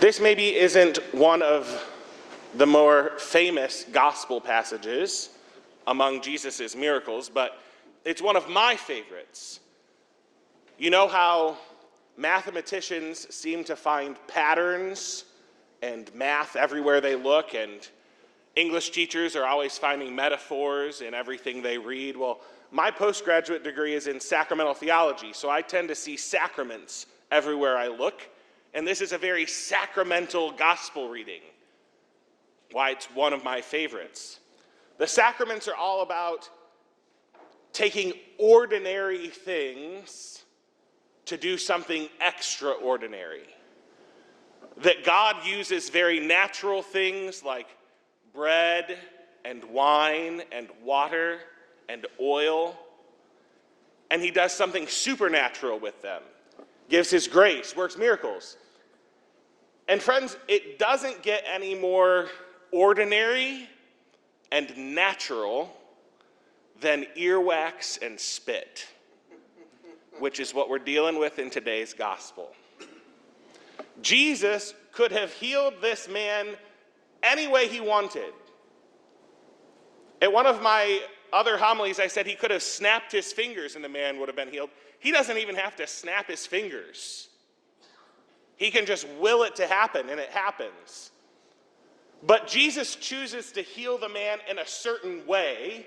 This maybe isn't one of the more famous gospel passages among Jesus' miracles, but it's one of my favorites. You know how mathematicians seem to find patterns and math everywhere they look, and English teachers are always finding metaphors in everything they read? Well, my postgraduate degree is in sacramental theology, so I tend to see sacraments everywhere I look, and this is a very sacramental gospel reading. Why it's one of my favorites. The sacraments are all about taking ordinary things to do something extraordinary. That God uses very natural things like bread and wine and water and oil, and he does something supernatural with them. Gives his grace, works miracles. And friends, it doesn't get any more ordinary and natural than earwax and spit, which is what we're dealing with in today's gospel. Jesus could have healed this man any way he wanted. At one of my other homilies, I said he could have snapped his fingers and the man would have been healed. He doesn't even have to snap his fingers. He can just will it to happen, and it happens. But Jesus chooses to heal the man in a certain way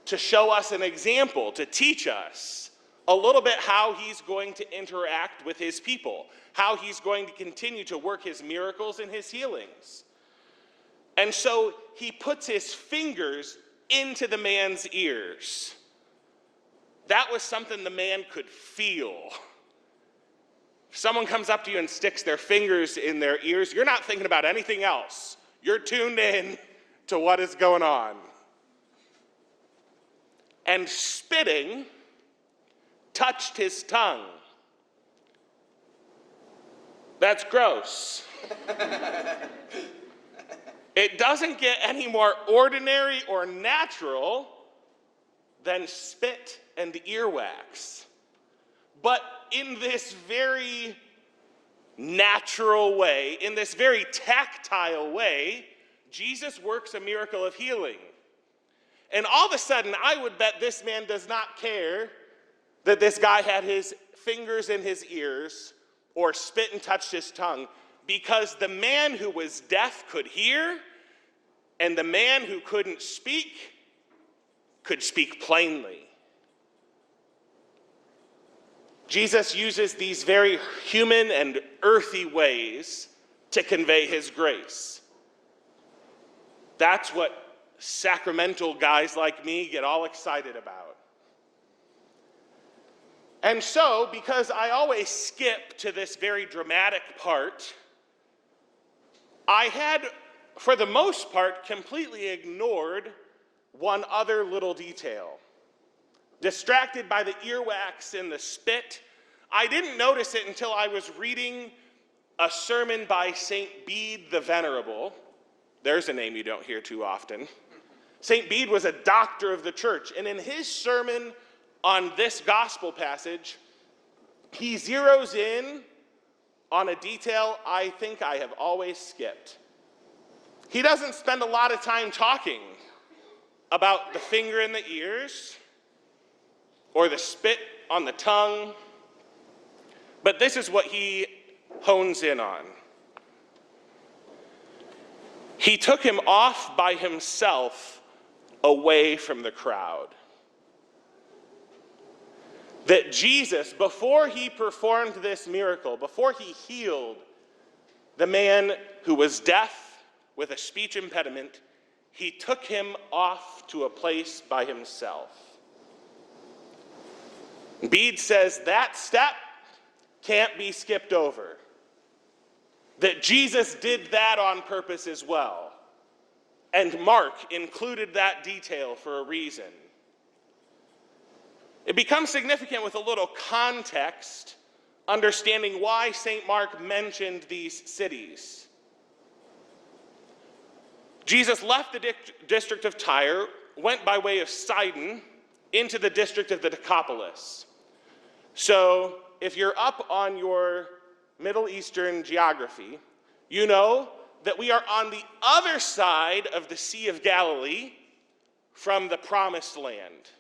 to show us an example, to teach us a little bit how he's going to interact with his people, how he's going to continue to work his miracles and his healings. And so he puts his fingers into the man's ears. That was something the man could feel. If someone comes up to you and sticks their fingers in their ears, you're not thinking about anything else. You're tuned in to what is going on. And spitting touched his tongue. That's gross. It doesn't get any more ordinary or natural than spit and earwax. But in this very natural way, in this very tactile way, Jesus works a miracle of healing. And all of a sudden, I would bet this man does not care that this guy had his fingers in his ears or spit and touched his tongue, because the man who was deaf could hear, and the man who couldn't speak could speak plainly. Jesus uses these very human and earthy ways to convey his grace. That's what sacramental guys like me get all excited about. And so, because I always skip to this very dramatic part, I had, for the most part, completely ignored one other little detail. Distracted by the earwax and the spit, I didn't notice it until I was reading a sermon by St. Bede the Venerable. There's a name you don't hear too often. St. Bede was a doctor of the church, and in his sermon on this gospel passage, he zeroes in on a detail I think I have always skipped. He doesn't spend a lot of time talking about the finger in the ears or the spit on the tongue, but this is what he hones in on. He took him off by himself away from the crowd. That Jesus, before he performed this miracle, before he healed the man who was deaf with a speech impediment, he took him off to a place by himself. Bede says that step can't be skipped over. That Jesus did that on purpose as well. And Mark included that detail for a reason. It becomes significant with a little context, understanding why St. Mark mentioned these cities. Jesus left the district of Tyre, went by way of Sidon into the district of the Decapolis. So if you're up on your Middle Eastern geography, you know that we are on the other side of the Sea of Galilee from the Promised Land.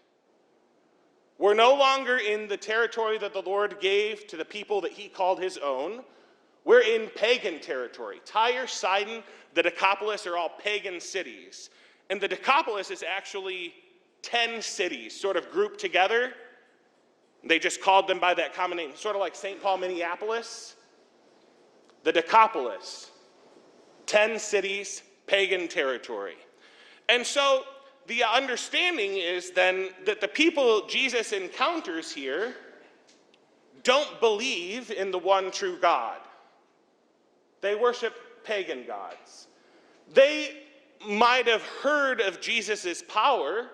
We're no longer in the territory that the Lord gave to the people that he called his own. We're in pagan territory. Tyre, Sidon, the Decapolis are all pagan cities. And the Decapolis is actually 10 cities sort of grouped together. They just called them by that common name, sort of like St. Paul, Minneapolis. The Decapolis, 10 cities, pagan territory. And so the understanding is then that the people Jesus encounters here don't believe in the one true God. They worship pagan gods. They might have heard of Jesus' power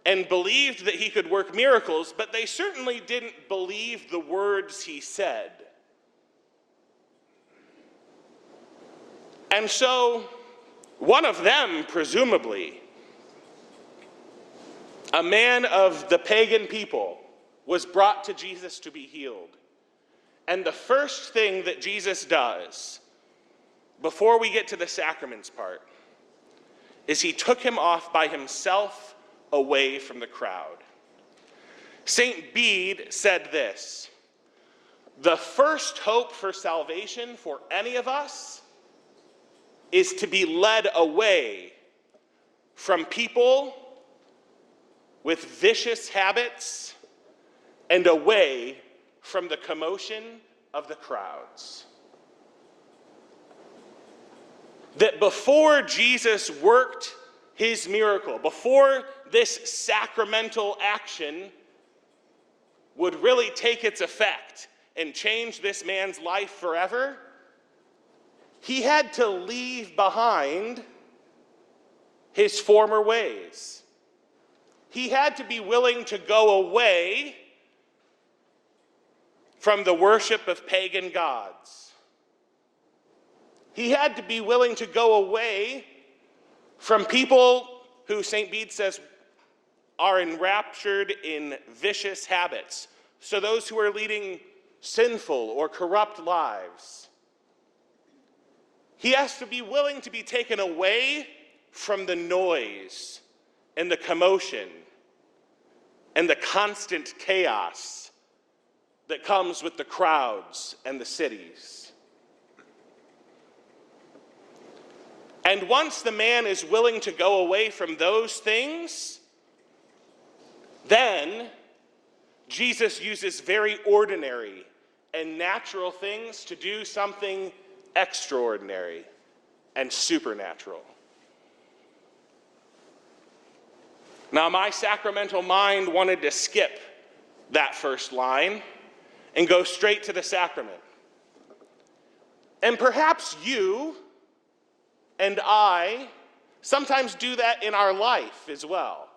and believed that he could work miracles, but they certainly didn't believe the words he said. And so, one of them, presumably, a man of the pagan people, was brought to Jesus to be healed. And the first thing that Jesus does, before we get to the sacraments part, is he took him off by himself away from the crowd. St. Bede said this: "The first hope for salvation for any of us is to be led away from people with vicious habits and away from the commotion of the crowds." That before Jesus worked his miracle, before this sacramental action would really take its effect and change this man's life forever, he had to leave behind his former ways. He had to be willing to go away from the worship of pagan gods. He had to be willing to go away from people who St. Bede says are enraptured in vicious habits. So those who are leading sinful or corrupt lives. He has to be willing to be taken away from the noise and the commotion and the constant chaos that comes with the crowds and the cities. And once the man is willing to go away from those things, then Jesus uses very ordinary and natural things to do something extraordinary and supernatural. Now, my sacramental mind wanted to skip that first line and go straight to the sacrament. And perhaps you and I sometimes do that in our life as well.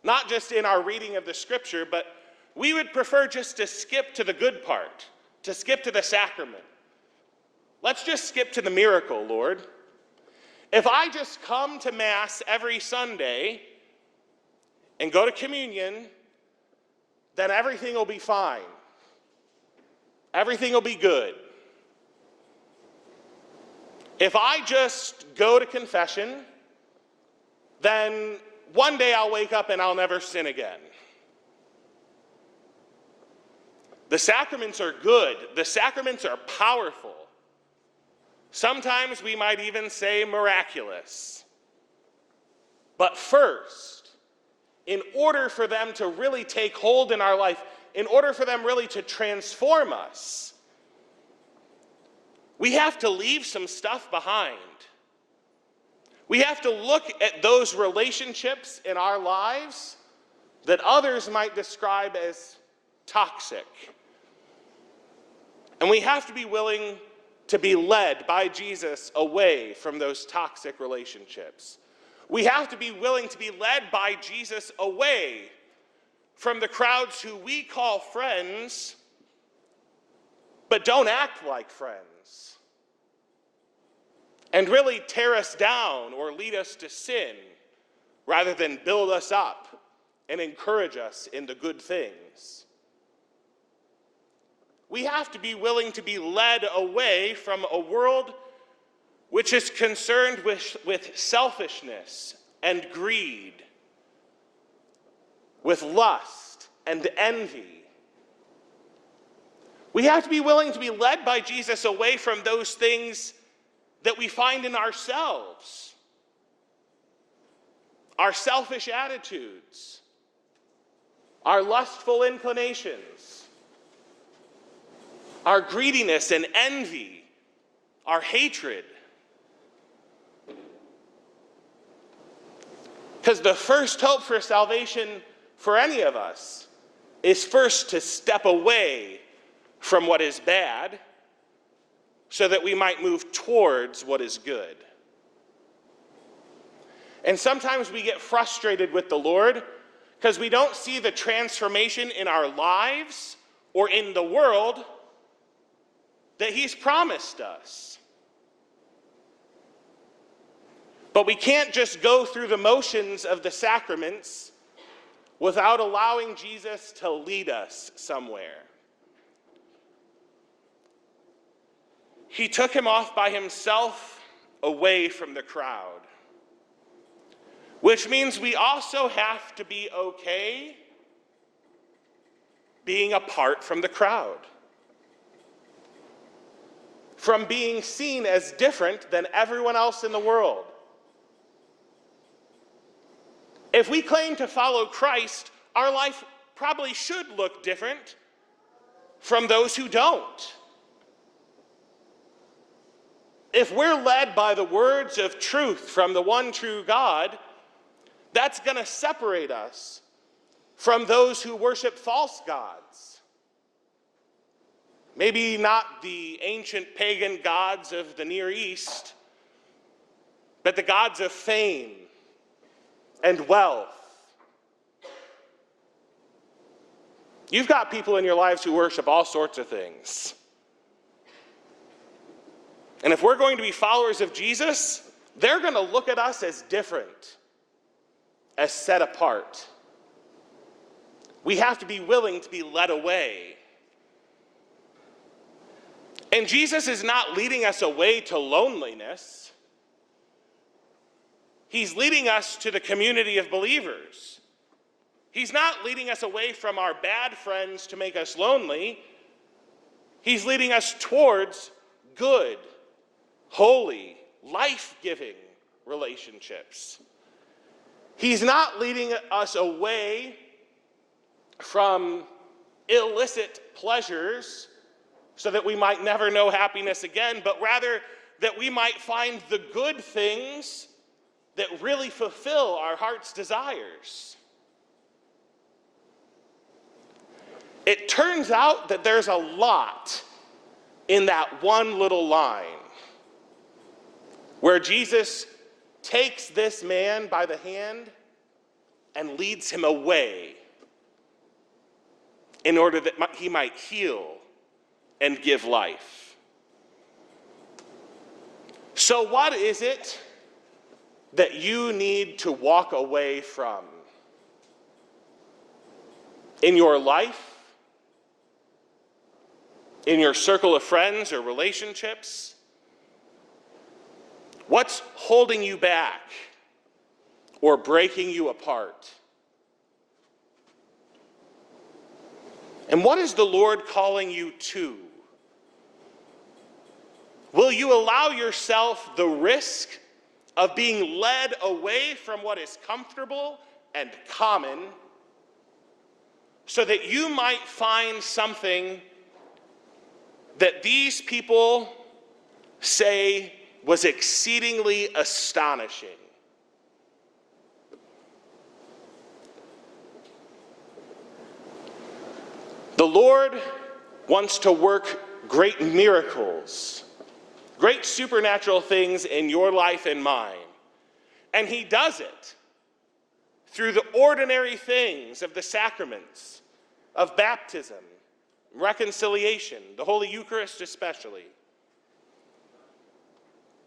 Not just in our reading of the scripture, but we would prefer just to skip to the good part, to skip to the sacrament. Let's just skip to the miracle, Lord. If I just come to Mass every Sunday and go to communion, then everything will be fine. Everything will be good. If I just go to confession, then one day I'll wake up and I'll never sin again. The sacraments are good. The sacraments are powerful. Sometimes we might even say miraculous. But first, in order for them to really take hold in our life, in order for them really to transform us, we have to leave some stuff behind. We have to look at those relationships in our lives that others might describe as toxic. And we have to be willing to be led by Jesus away from those toxic relationships. We have to be willing to be led by Jesus away from the crowds who we call friends, but don't act like friends, and really tear us down or lead us to sin rather than build us up and encourage us in the good things. we have to be willing to be led away from a world which is concerned with selfishness and greed, with lust and envy. We have to be willing to be led by Jesus away from those things that we find in ourselves, our selfish attitudes, our lustful inclinations, our greediness and envy, our hatred. Because the first hope for salvation for any of us is first to step away from what is bad so that we might move towards what is good. And sometimes we get frustrated with the Lord because we don't see the transformation in our lives or in the world that He's promised us. But we can't just go through the motions of the sacraments without allowing Jesus to lead us somewhere. He took him off by himself away from the crowd, which means we also have to be okay being apart from the crowd, from being seen as different than everyone else in the world. If we claim to follow Christ, our life probably should look different from those who don't. If we're led by the words of truth from the one true God, that's going to separate us from those who worship false gods. Maybe not the ancient pagan gods of the Near East, but the gods of fame and wealth. You've got people in your lives who worship all sorts of things. And if we're going to be followers of Jesus, they're going to look at us as different, as set apart. We have to be willing to be led away. And Jesus is not leading us away to loneliness. He's leading us to the community of believers. He's not leading us away from our bad friends to make us lonely. He's leading us towards good, holy, life-giving relationships. He's not leading us away from illicit pleasures so that we might never know happiness again, but rather that we might find the good things that really fulfill our heart's desires. It turns out that there's a lot in that one little line where Jesus takes this man by the hand and leads him away in order that he might heal and give life. So what is it that you need to walk away from in your life, in your circle of friends or relationships? What's holding you back or breaking you apart? And what is the Lord calling you to? Will you allow yourself the risk of being led away from what is comfortable and common so that you might find something that these people say was exceedingly astonishing? The Lord wants to work great miracles, great supernatural things in your life and mine. And He does it through the ordinary things of the sacraments, of baptism, reconciliation, the Holy Eucharist especially.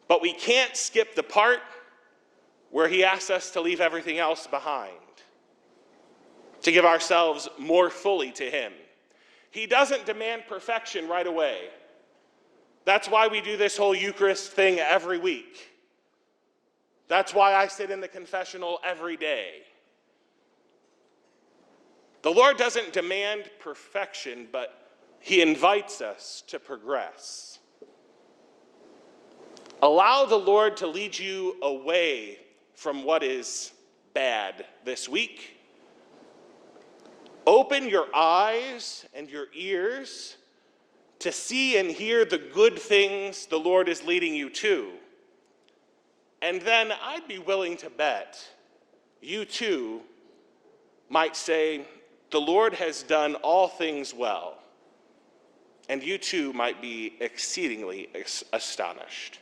But we can't skip the part where He asks us to leave everything else behind, to give ourselves more fully to Him. He doesn't demand perfection right away. That's why we do this whole Eucharist thing every week. That's why I sit in the confessional every day. The Lord doesn't demand perfection, but he invites us to progress. Allow the Lord to lead you away from what is bad this week. Open your eyes and your ears to see and hear the good things the Lord is leading you to. And then I'd be willing to bet you too might say, the Lord has done all things well. And you too might be exceedingly astonished.